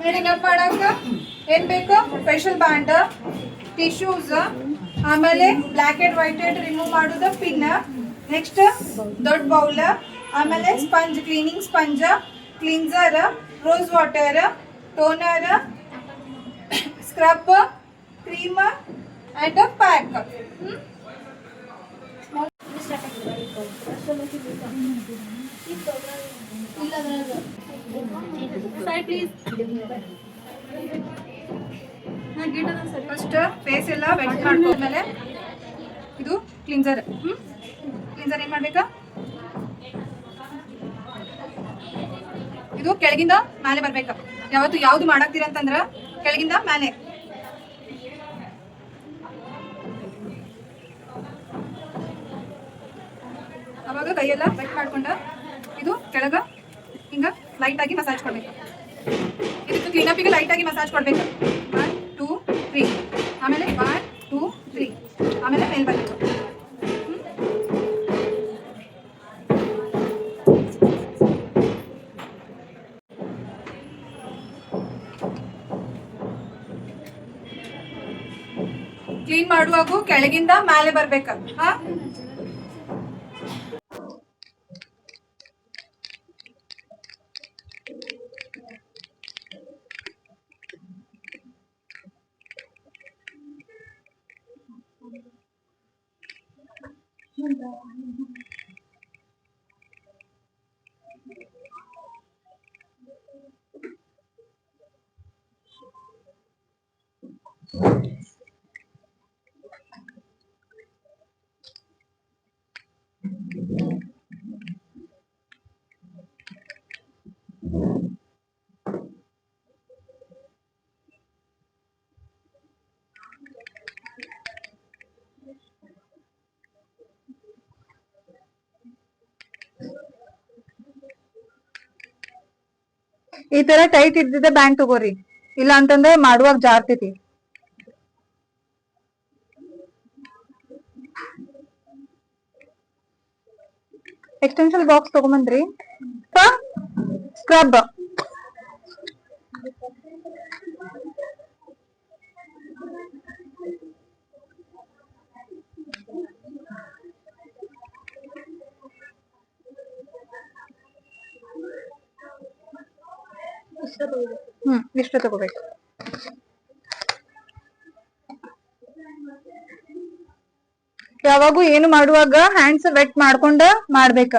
Cleaning up ಮಾಡಕ್ಕೆ ಏನು ಬೇಕು? ಫೇಶಿಯಲ್ ಬ್ಯಾಂಡ್, ಟಿಶ್ಯೂಸ್, ಆಮೇಲೆ blackhead whitehead remove ಮಾಡೋದು ಪಿನ್, ನೆಕ್ಸ್ಟ್ ದೊಡ್ಡ ಬೌಲ್, ಆಮೇಲೆ sponge, cleaning sponge, cleanser, rose water, toner, scrub, cream and pack. First face ಎಲ್ಲ wet ಮಾಡ್ಕೊಂಡ್ಮೇಲೆ ಇದು ಕ್ಲಿನ್ಸರ್. ಕ್ಲಿನ್ಸರ್ ಏನು ಮಾಡ್ಬೇಕಾ? ಇದು ಕೆಳಗಿಂದ ಮೇಲೆ ಬರ್ಬೇಕಾ? ಯಾವತ್ತು ಯಾವ್ದು ಮಾಡಾಕ್ತೀರ ಅಂತಂದ್ರ ಕೆಳಗಿಂದ ಮೇಲೆ. ಅವಾಗ ಕೈಯೆಲ್ಲ ವೆಟ್ ಮಾಡ್ಕೊಂಡ ಇದು ಕೆಳಗ ಹಿಂಗ ಲೈಟ್ ಆಗಿ ಮಸಾಜ್ ಕೊಡ್ಬೇಕು. ಇದಕ್ಕೆ ಕ್ಲೀನಪ್ಪಿಗೆ ಲೈಟ್ ಆಗಿ ಮಸಾಜ್ ಕೊಡ್ಬೇಕು. 1 2 3, ಆಮೇಲೆ 1 2 3, ಆಮೇಲೆ ಮೇಲ್ ಬರಬೇಕು. ಕ್ಲೀನ್ ಮಾಡುವಾಗೂ ಕೆಳಗಿಂದ ಮೇಲೆ ಬರ್ಬೇಕ. ಈ ತರ ಟೈಟ್ ಇದ್ದಿದ್ದ ಬ್ಯಾಂಡ್ ತಗೋರಿ, ಇಲ್ಲ ಅಂತಂದ್ರೆ ಮಾಡುವಾಗ ಜಾರ್ತೈತಿ. ಎಕ್ಸ್ಟೆನ್ಷನ್ ಬಾಕ್ಸ್ ತಗೊಂಬಂದ್ರಿ. ಸ್ಕ್ರಬ್, ಇಷ್ಟು ತಗೋಬೇಕು. ಯಾವಾಗೂ ಏನು ಮಾಡುವಾಗ ಹ್ಯಾಂಡ್ಸ್ ವೆಟ್ ಮಾಡ್ಕೊಂಡ ಮಾಡ್ಬೇಕ.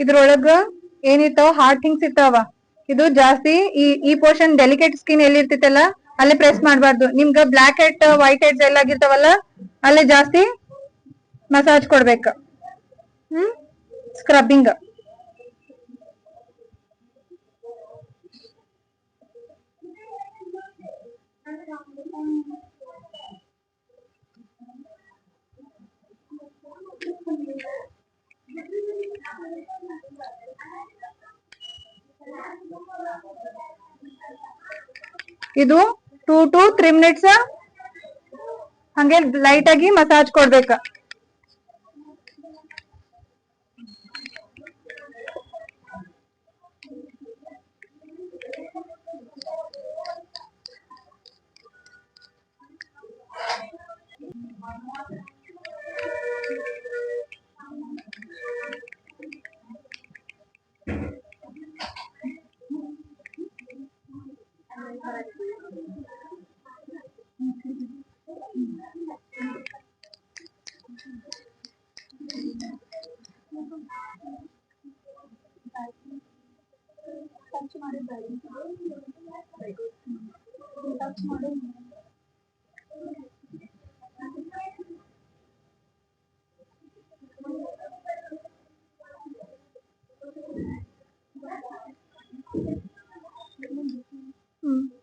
ಇದ್ರೊಳಗ ಏನಿರ್ತಾವ ಹಾರ್ಡ್ ಥಿಂಗ್ಸ್ ಇರ್ತಾವ. ಇದು ಜಾಸ್ತಿ ಈ ಪೋರ್ಷನ್ ಡೆಲಿಕೇಟ್ ಸ್ಕಿನ್ ಎಲ್ಲಿ ಇರ್ತಿತ್ತಲ್ಲ ಅಲ್ಲಿ ಪ್ರೆಸ್ ಮಾಡಬಾರ್ದು. ನಿಮ್ಗ ಬ್ಲಾಕ್ ಹೆಡ್ ವೈಟ್ ಹೆಡ್ಸ್ ಎಲ್ಲ ಆಗಿರ್ತಾವಲ್ಲ ಅಲ್ಲಿ ಜಾಸ್ತಿ ಮಸಾಜ್ ಕೊಡ್ಬೇಕ. ಸ್ಕ್ರಬ್ಬಿಂಗ್. ಇದು 2 to 3 minutes ಹಂಗೆ ಲೈಟ್ ಆಗಿ ಮಸಾಜ್ ಕೊಡ್ಬೇಕ.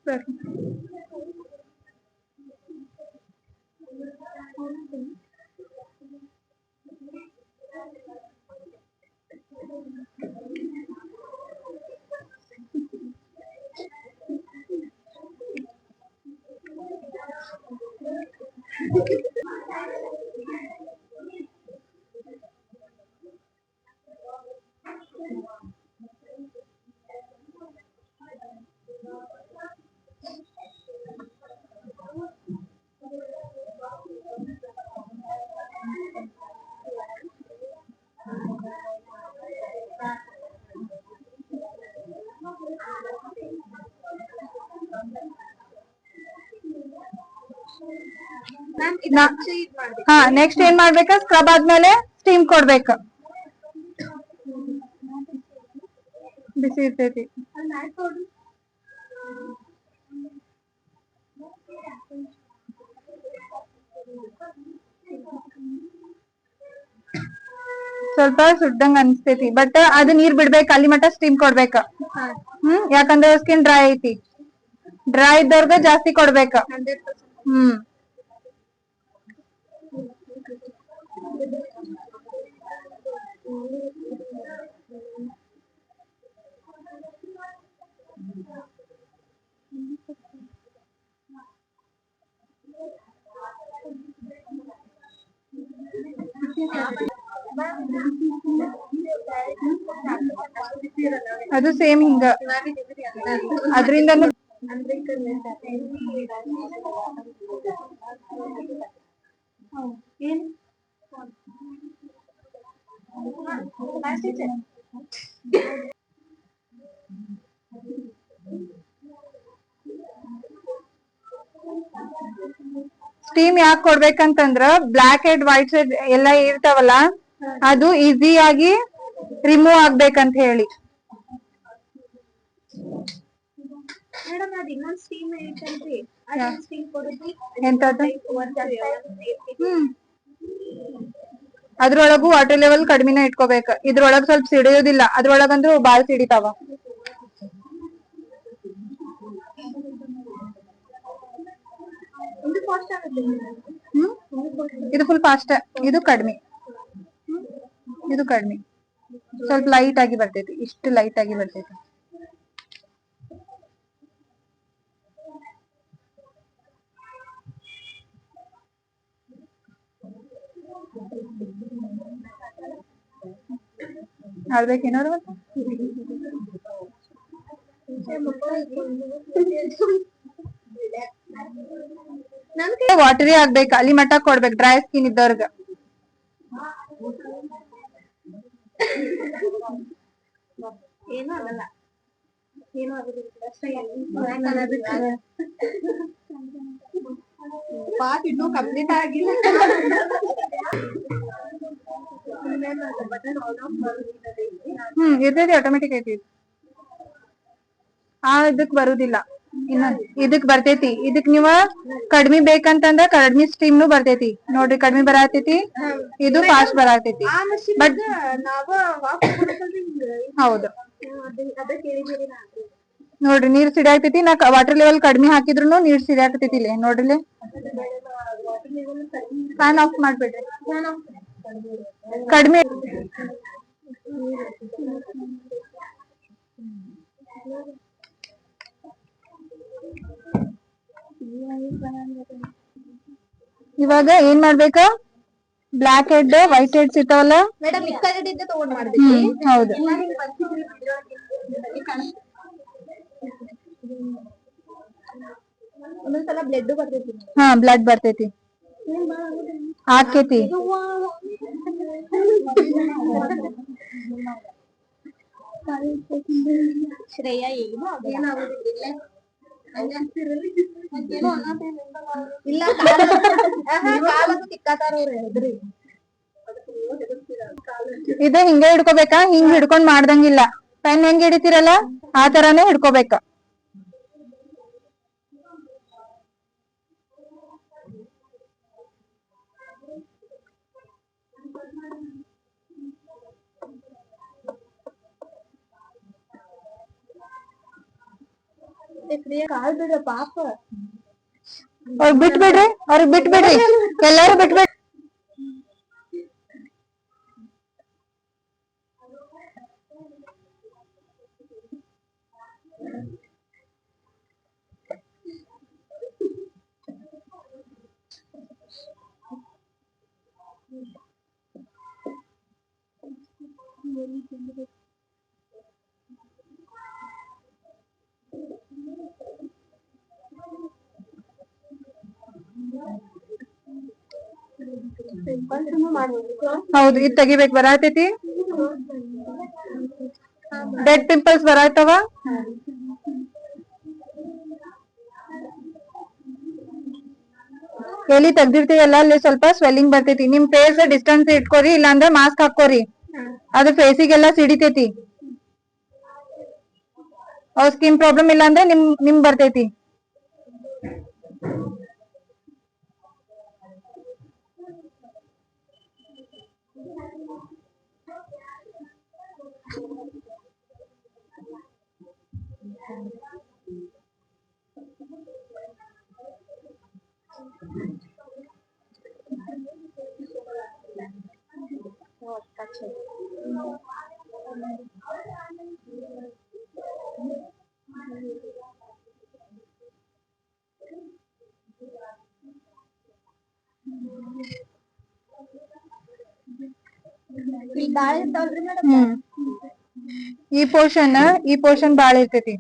ಸರಿ. ಹಾ ನೆಕ್ಸ್ಟ್ ಏನ್ ಮಾಡ್ಬೇಕ, ಸ್ಕ್ರಬ್ ಆದ್ಮೇಲೆ ಸ್ಟೀಮ್ ಕೊಡ್ಬೇಕ. ಬಿಸಿ ಇರ್ತೈತಿ. ಸ್ವಲ್ಪ ಸುಡ್ದಂಗ ಅನ್ಸ್ತೈತಿ, ಬಟ್ ಅದು ನೀರ್ ಬಿಡ್ಬೇಕ, ಅಲ್ಲಿ ಮಟ್ಟ ಸ್ಟೀಮ್ ಕೊಡ್ಬೇಕ. ಯಾಕಂದ್ರೆ ಸ್ಕಿನ್ ಡ್ರೈ ಐತಿ. ಡ್ರೈ ಇದ್ದವ್ರಗ ಜಾಸ್ತಿ ಕೊಡ್ಬೇಕ. ಅದು ಸೇಮ್ ಹಿಂಗ ಅದ್ರಿಂದ ಸ್ಟೀಮ್ ಯಾಕೆ ಕೊಡ್ಬೇಕಂತಂದ್ರ ಬ್ಲಾಕ್ ಹೆಡ್ ವೈಟ್ ಹೆಡ್ ಎಲ್ಲಾ ಇರ್ತಾವಲ್ಲ, ಅದು ಈಸಿಯಾಗಿ ರಿಮೂವ್ ಆಗ್ಬೇಕಂತ ಹೇಳಿ. ಅದ್ರೊಳಗು ವಾಟರ್ ಲೆವೆಲ್ ಕಡಿಮೆನ ಇಟ್ಕೋಬೇಕ. ಇದ್ರೊಳಗ ಸ್ವಲ್ಪ ಸಿಡಿಯೋದಿಲ್ಲ, ಅದ್ರೊಳಗಂದ್ರೂ ಬಾಳ್ ಸಿಡಿತಾವ. ಇದು ಫುಲ್ ಫಾಸ್ಟ್, ಇದು ಕಡಿಮೆ, ಇದು ಕಡಿಮೆ. ಸ್ವಲ್ಪ ಲೈಟ್ ಆಗಿ ಬರ್ತೈತಿ, ಇಷ್ಟು ಲೈಟ್ ಆಗಿ ಬರ್ತೈತಿ. ಆಡ್ಬೇಕೇನೋರು ವಾಟರಿ ಆಗ್ಬೇಕು, ಅಲ್ಲಿ ಮಟ್ಟ ಕೊಡ್ಬೇಕು ಡ್ರೈ ಸ್ಕಿನ್ ಇದ್ದವ್ರಗ. ಏನು ಆಗಲ್ಲ, ಏನು ಪಾಟ್ ಇನ್ನೂ ಕಂಪ್ಲೀಟ್ ಆಗಿಲ್ಲ. ಇರ್ತೈತಿ, ಆಟೋಮೆಟಿಕ್ ಐತಿ. ಇದಕ್ ಬರುದಿಲ್ಲ, ಇನ್ನ ಇದಕ್ ಬರ್ತೈತಿ. ಇದಕ್ ನೀವ ಕಡಿಮೆ ಬೇಕಂತಂದ್ರ ಕಡಿಮೆ ಸ್ಟೀಮ್ನು ಬರ್ತೈತಿ ನೋಡ್ರಿ. ಕಡಿಮೆ ಬರತೈತಿ, ಇದು ಫಾಸ್ಟ್ ಬರತೈತಿ. ಬಟ್ ಹೌದು ನೋಡ್ರಿ, ನೀರ್ ಸಿಡಿಯಾಕ್ತೈತಿ. ನಾ ವಾಟರ್ ಲೆವೆಲ್ ಕಡಿಮೆ ಹಾಕಿದ್ರು ನೀರ್ ಸಿಡಿಯಾಕ್ತೈತಿ. ಇಲ್ಲಿ ನೋಡ್ರಿ, ಫ್ಯಾನ್ ಆಫ್ ಮಾಡ್ಬಿಡ್ರಿ. ಕಡಿಮೆ ಇವಾಗ ಏನ್ ಮಾಡ್ಬೇಕ, ಬ್ಲಾಕ್ ಹೆಡ್ ವೈಟ್ ಹೆಡ್ಸ್ ಇರ್ತಾವಲ್ಲ, ಹೌದು. ಒಂದೊಂದ್ಸಲ ಬ್ಲಡ್ ಬರ್ತೈತಿ. ಹಾ, ಬ್ಲಡ್ ಬರ್ತೈತಿ, ಆಕೇತಿ. ಶ್ರೇಯಾ ಏನಾಗುದಿಲ್ಲ. ಇಲ್ಲ, ಇದು ಹಿಂಗ ಹಿಡ್ಕೋಬೇಕಾ, ಹಿಂಗ್ ಹಿಡ್ಕೊಂಡ್ ಮಾಡ್ದಂಗಿಲ್ಲ. ಪೆನ್ ಹೆಂಗ್ ಹಿಡಿತೀರಲ್ಲ ಆ ತರಾನೇ ಹಿಡ್ಕೋಬೇಕ. ಕಾಲ್ ಬಿಡ ಪಾಪ, ಅವ್ರಿಗೆ ಬಿಟ್ಬಿಡ್ರಿ, ಅವ್ರಿಗೆ ಬಿಟ್ಬಿಡ್ರಿ, ಎಲ್ಲಾರು ಬಿಟ್ಬಿಡ್ರಿ. ಹೌದು, ಇದು ತೆಗಿಬೇಕು. ಬರತೈತಿ ಡೆಡ್ ಪಿಂಪಲ್ಸ್ ಬರತ್ತವ. ಎಲ್ಲಿ ತೆಗ್ದಿರ್ತೀವಲ್ಲ ಅಲ್ಲಿ ಸ್ವಲ್ಪ ಸ್ವೆಲ್ಲಿಂಗ್ ಬರ್ತೈತಿ. ನಿಮ್ ಫೇಸ್ ಡಿಸ್ಟೆನ್ಸ್ ಇಟ್ಕೋರಿ, ಇಲ್ಲಾಂದ್ರೆ ಮಾಸ್ಕ್ ಹಾಕೋರಿ. ಅದು ಫೇಸಿಗೆಲ್ಲ ಸಿಡಿತೈತಿ. ಅವ್ ಸ್ಕಿನ್ ಪ್ರಾಬ್ಲಮ್ ಇಲ್ಲ ಅಂದ್ರೆ ನಿಮ್ ಬರ್ತೈತಿ. ಈ ಪೋರ್ಷನ್ ಬಾಳ ಇರ್ತೈತಿ.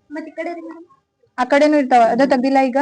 ಆ ಕಡೆನೂ ಇರ್ತಾವ, ಅದ ತೆಗ್ದಿಲ್ಲ ಈಗ.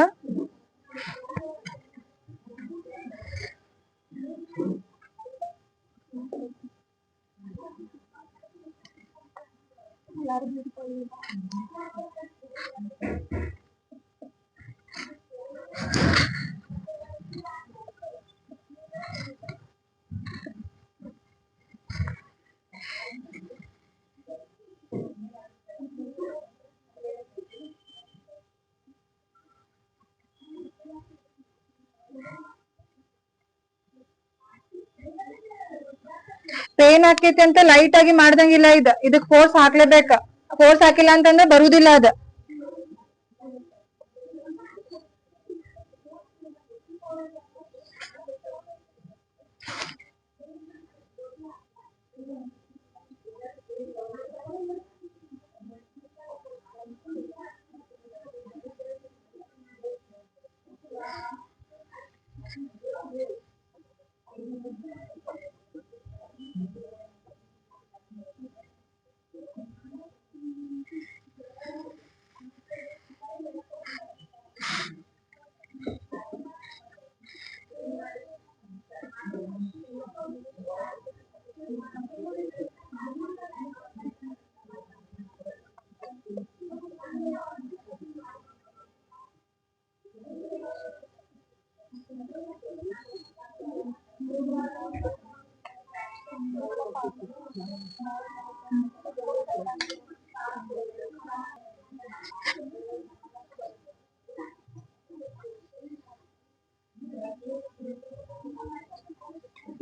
ಪೇನ್ ಆಕೈತಿ ಅಂತ ಲೈಟ್ ಆಗಿ ಮಾಡ್ದಂಗಿಲ್ಲ. ಇದಕ್ ಫೋರ್ಸ್ ಹಾಕ್ಲೇಬೇಕ. ಫೋರ್ಸ್ ಹಾಕಿಲ್ಲ ಅಂತಂದ್ರೆ ಬರುದಿಲ್ಲ ಅದ.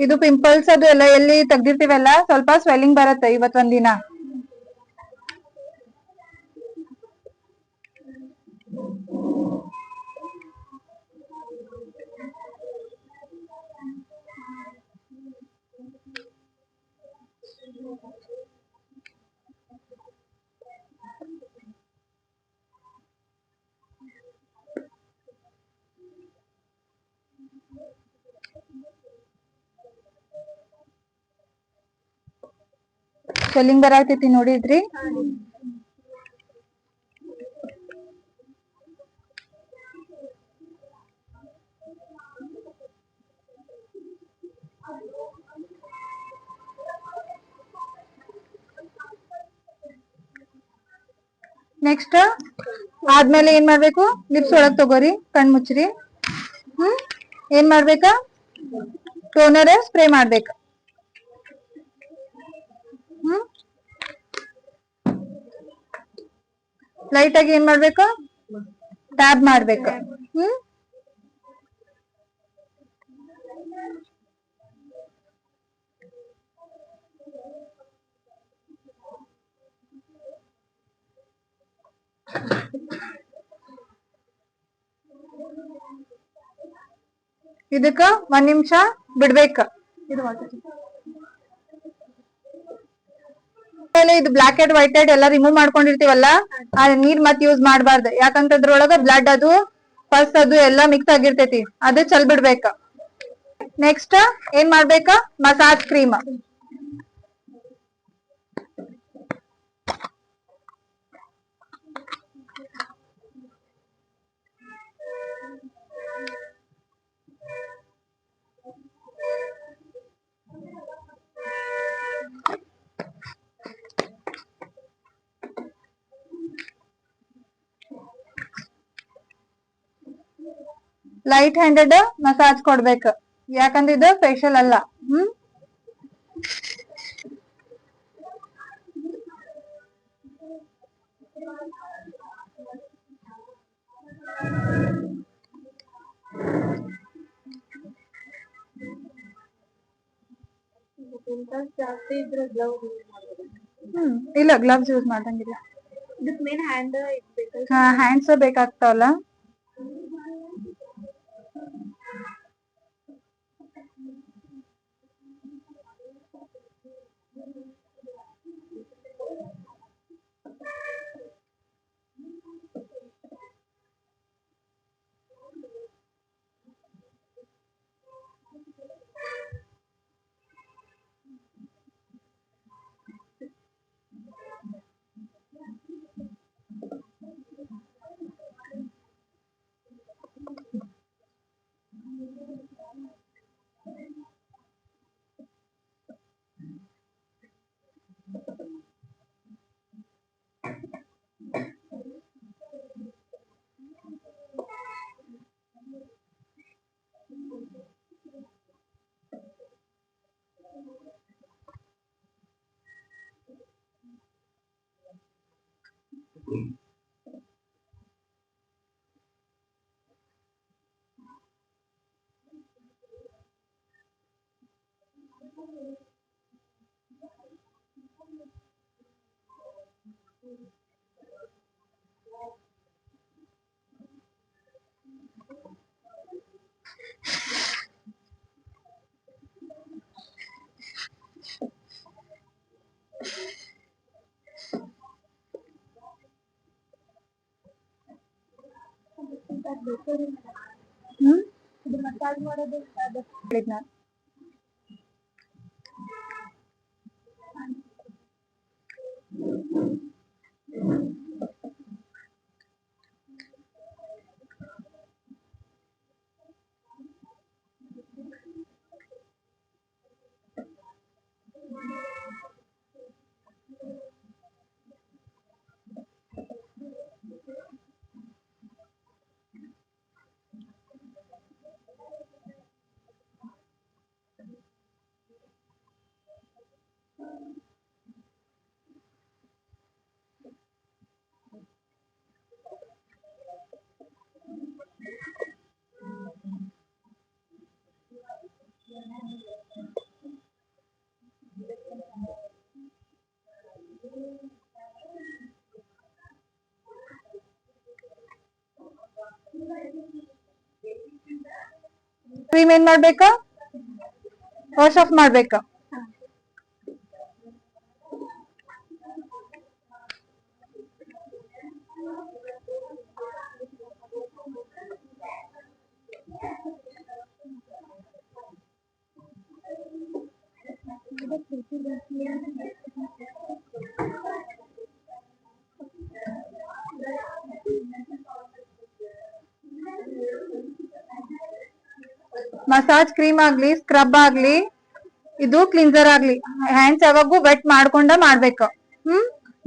ಇದು ಪಿಂಪಲ್ಸ್ ಅದು ಎಲ್ಲ ಎಲ್ಲಿ ತೆಗ್ದಿರ್ತೀವಲ್ಲ, ಸ್ವಲ್ಪ ಸ್ವೆಲ್ಲಿಂಗ್ ಬರುತ್ತೆ ಇವತ್ತೊಂದಿನ. ಸ್ವೆಲ್ಲಿಂಗ್ ಬರಾತೈತಿ ನೋಡಿದ್ರಿ. ನೆಕ್ಸ್ಟ್ ಆದ್ಮೇಲೆ ಏನ್ ಮಾಡ್ಬೇಕು? ಲಿಪ್ಸ್ ಒಳಗ್ ತಗೋರಿ, ಕಣ್ ಮುಚ್ಚ್ರಿ. ಏನ್ ಮಾಡ್ಬೇಕ? ಟೋನರ್ ಸ್ಪ್ರೇ ಮಾಡ್ಬೇಕ. ಲೈಟ್ ಆಗಿ ಏನ್ ಮಾಡ್ಬೇಕು? ಟ್ಯಾಬ್ ಮಾಡ್ಬೇಕು. ಇದಕ್ಕ 1 ನಿಮಿಷ ಬಿಡ್ಬೇಕ. ಇದು ಬ್ಲಾಕ್ ಹೆಡ್ ವೈಟ್ ಹೆಡ್ ಎಲ್ಲ ರಿಮೂವ್ ಮಾಡ್ಕೊಂಡಿರ್ತೀವಲ್ಲ, ಆ ನೀರ್ ಮತ್ ಯೂಸ್ ಮಾಡಬಾರ್ದು. ಯಾಕಂತದ್ರೊಳಗ ಬ್ಲಡ್ ಅದು ಪಸ್ ಅದು ಎಲ್ಲ ಮಿಕ್ಸ್ ಆಗಿರ್ತೈತಿ, ಅದು ಚಲ್ ಬಿಡ್ಬೇಕ. ನೆಕ್ಸ್ಟ್ ಏನ್ ಮಾಡ್ಬೇಕ? Massage cream. Light handed massage ಕೊಡ್ಬೇಕು, ಯಾಕಂದ್ರೆ ಇದು ಫೇಶಿಯಲ್ ಅಲ್ಲ. ಜಾಸ್ತಿ ಇದ್ರೆ ಗ್ಲೌಸ್ ಇಲ್ಲ, ಗ್ಲವ್ಸ್ ಯೂಸ್ ಮಾಡಂಗಿಲ್ಲ. ಇದಕ್ ಮೇನ್ ಹ್ಯಾಂಡ್ ಹ್ಯಾಂಡ್ಸ್ ಬೇಕಾಗ್ತಾವಲ್ಲ. ಮಸಾಜ್ ಮಾಡೋದು ಕ್ರೀಮ್ ಏನ್ ಮಾಡ್ಬೇಕಾ, ವಾಶ್ ಆಫ್ ಮಾಡ್ಬೇಕಾ. ಮಸಾಜ್ ಕ್ರೀಮ್ ಆಗ್ಲಿ, ಸ್ಕ್ರಬ್ ಆಗ್ಲಿ, ಇದು ಕ್ಲಿನ್ಸರ್ ಆಗ್ಲಿ, ಹ್ಯಾಂಡ್ಸ್ ಯಾವಾಗೂ ವೆಟ್ ಮಾಡ್ಕೊಂಡ ಮಾಡ್ಬೇಕು.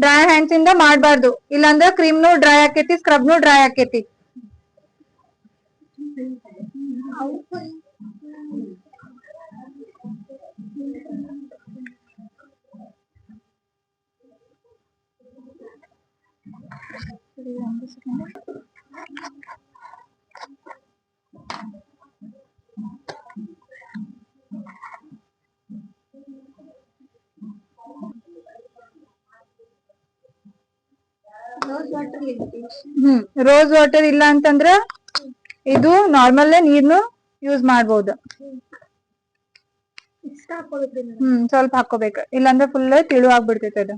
ಡ್ರೈ ಹ್ಯಾಂಡ್ಸ್ ಇಂದ ಮಾಡ್ಬಾರ್ದು, ಇಲ್ಲಾಂದ್ರೆ ಕ್ರೀಮ್ನು ಡ್ರೈ ಆಕೇತಿ, ಸ್ಕ್ರಬ್ನು ಡ್ರೈ ಆಕೇತಿ. ರೋಸ್ ವಾಟರ್ ಇಲ್ಲ ಅಂತಂದ್ರ ಇದು ನಾರ್ಮಲ್ ನೀರ್ನು ಯೂಸ್ ಮಾಡ್ಬೋದು. ಸ್ವಲ್ಪ ಹಾಕೋಬೇಕು, ಇಲ್ಲಾಂದ್ರೆ ಫುಲ್ ತಿಳು ಆಗ್ಬಿಡ್ತೈತೆ ಅದು.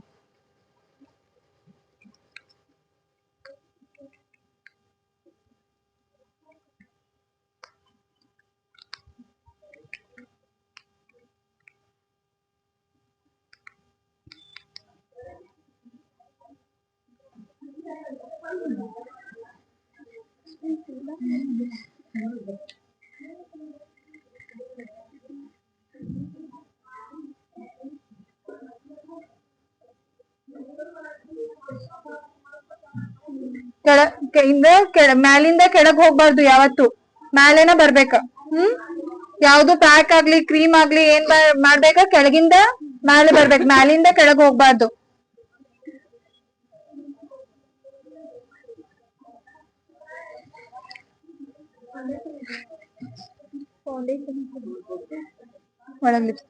ಮ್ಯಾಲಿಂದ ಕೆಳಗ್ ಹೋಗ್ಬಾರ್ದು ಯಾವತ್ತು. ಮ್ಯಾಲೆನ ಬರ್ಬೇಕ. ಯಾವ್ದು ಪ್ಯಾಕ್ ಆಗ್ಲಿ ಕ್ರೀಮ್ ಆಗ್ಲಿ ಏನ್ ಮಾಡ್ಬೇಕ, ಕೆಳಗಿಂದ ಮ್ಯಾಲೆ ಬರ್ಬೇಕು, ಮ್ಯಾಲಿಂದ ಕೆಳಗ್ ಹೋಗ್ಬಾರ್ದು. ಒಳಗ್ ಲಿಪ್ಸ್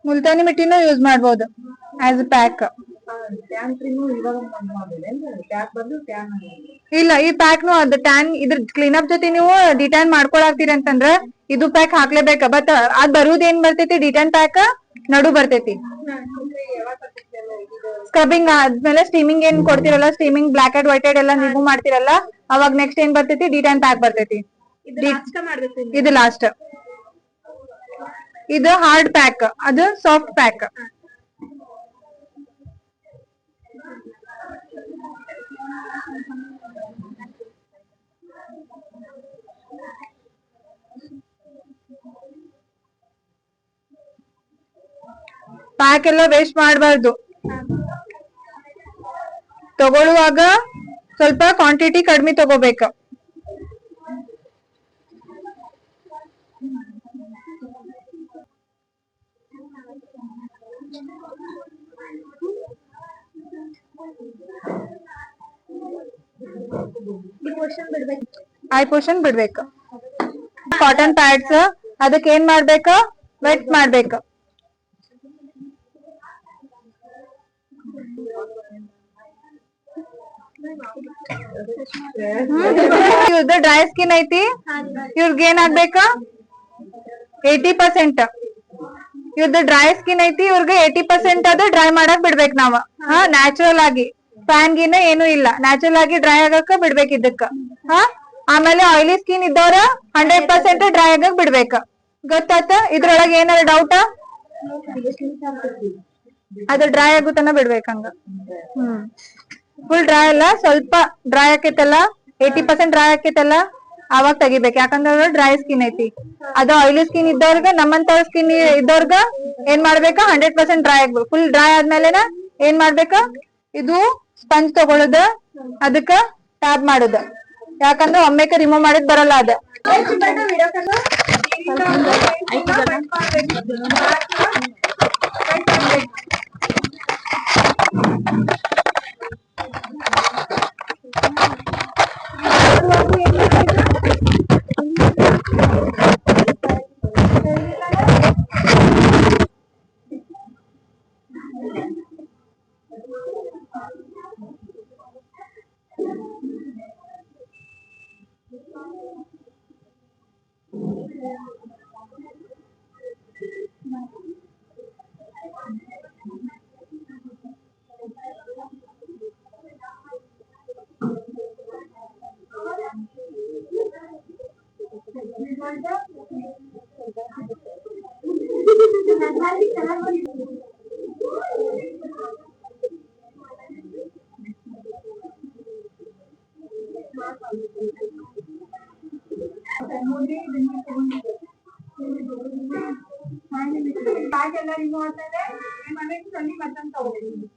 ಮುಲ್ತಾನಿ ಮಿಟ್ಟಿನೂ ಯೂಸ್ ಮಾಡ್ಬೋದು ಆಸ್ ಅ ಪ್ಯಾಕ್. ಇಲ್ಲ, ಈ ಪ್ಯಾಕ್ ನು ಅದ್ ಟ್ಯಾನ್ ಇದ್ರ ಕ್ಲೀನ್ ಅಪ್ ಜೊತೆ ನೀವು ಡಿಟ್ಯಾನ್ ಮಾಡ್ಕೊಳಾಕ್ತಿರಿ ಅಂತಂದ್ರ ಇದು ಪ್ಯಾಕ್ ಹಾಕ್ಲೇಬೇಕ. ಬಟ್ ಅದ್ ಬರುದ್ ಏನ್ ಬರ್ತೈತಿ, ಡಿಟ್ಯಾನ್ ಪ್ಯಾಕ್ ನಡು ಬರ್ತೈತಿ. ಸ್ಕ್ರಬ್ಬಿಂಗ್ ಆದ್ಮೇಲೆ ಸ್ಟೀಮಿಂಗ್ ಏನ್ ಕೊಡ್ತಿರಲ್ಲ, steaming blackhead whitehead ಎಲ್ಲ ರಿಮೂವ್ ಮಾಡ್ತಿರಲ್ಲ, ಅವಾಗ ನೆಕ್ಸ್ಟ್ ಏನ್ ಬರ್ತೈತಿ, ಡಿಟ್ಯಾನ್ ಪ್ಯಾಕ್ ಬರ್ತೈತಿ. ಇದು ಲಾಸ್ಟ್. ಇದು ಹಾರ್ಡ್ ಪ್ಯಾಕ್, ಅದು ಸಾಫ್ಟ್ ಪ್ಯಾಕ್. ಪ್ಯಾಕ್ ಎಲ್ಲ ವೇಸ್ಟ್ ಮಾಡಬಾರ್ದು. ತಗೊಳ್ಳುವಾಗ ಸ್ವಲ್ಪ ಕ್ವಾಂಟಿಟಿ ಕಡಿಮೆ ತಗೋಬೇಕು. ಐ ಪೋರ್ಷನ್ ಬಿಡ್ಬೇಕು. ಕಾಟನ್ ಪ್ಯಾಡ್ಸ್ ಅದಕ್ಕೆ ಏನ್ ಮಾಡ್ಬೇಕು, ವೆಟ್ ಮಾಡ್ಬೇಕು. ಇವ್ರದ್ದು ಡ್ರೈ ಸ್ಕಿನ್ ಐತಿ, ಇವ್ರಿಗೆ ಏನ್ ಆಗ್ಬೇಕ 80%. ಇವ್ರದ್ದು ಡ್ರೈ ಸ್ಕಿನ್ ಐತಿ, ಇವ್ರಿಗೆ 80% ಅದು ಡ್ರೈ ಮಾಡಕ್ ಬಿಡ್ಬೇಕು ನಾವ್. ನ್ಯಾಚುರಲ್ ಆಗಿ ಫ್ಯಾನ್ ಗಿನ ಏನು ಇಲ್ಲ, ನ್ಯಾಚುರಲ್ ಆಗಿ ಡ್ರೈ ಆಗಕ್ಕ ಬಿಡ್ಬೇಕು ಇದಕ್ಕ. ಆಮೇಲೆ ಆಯಿಲಿ ಸ್ಕಿನ್ ಇದ್ದವ್ರ 100% ಡ್ರೈ ಆಗಕ್ ಬಿಡ್ಬೇಕ. ಗೊತ್ತಾತ? ಇದ್ರೊಳಗೆ ಏನಾರ ಡೌಟ? ಅದು ಡ್ರೈ ಆಗುತ್ತನ ಬಿಡ್ಬೇಕಂಗ. ಫುಲ್ ಡ್ರೈ ಅಲ್ಲ, ಸ್ವಲ್ಪ ಡ್ರೈ ಆಕೈತಲ್ಲ, 80% ಡ್ರೈ ಆಕೈತಲ್ಲ, ಅವಾಗ ತೆಗಿಬೇಕು. ಯಾಕಂದ್ರೆ ಡ್ರೈ ಸ್ಕಿನ್ ಐತಿ. ಅದು ಆಯಿಲಿ ಸ್ಕಿನ್ ಇದ್ದವ್ರಗ, ನಮ್ಮಂತ ಸ್ಕಿನ್ ಇದ್ದವ್ರಗ ಏನ್ ಮಾಡ್ಬೇಕ, 100% ಡ್ರೈ ಆಗ್ಬೇಕು. ಫುಲ್ ಡ್ರೈ ಆದ್ಮೇಲೆನ ಏನ್ ಮಾಡ್ಬೇಕ, ಇದು ಸ್ಪಂಜ್ ತಗೊಳುದ, ಅದಕ್ಕ ಟ್ಯಾಪ್ ಮಾಡುದ. ಯಾಕಂದ್ರೆ ಒಮ್ಮೆಕ ರಿಮೂವ್ ಮಾಡಿದ್ ಬರಲ್ಲ ಅದ. ಎಲ್ಲ ರಿಮೂವ್ ಆಗ್ತದೆ. ಮತ್ತೊಂದು ತಗೋಬೇಕು.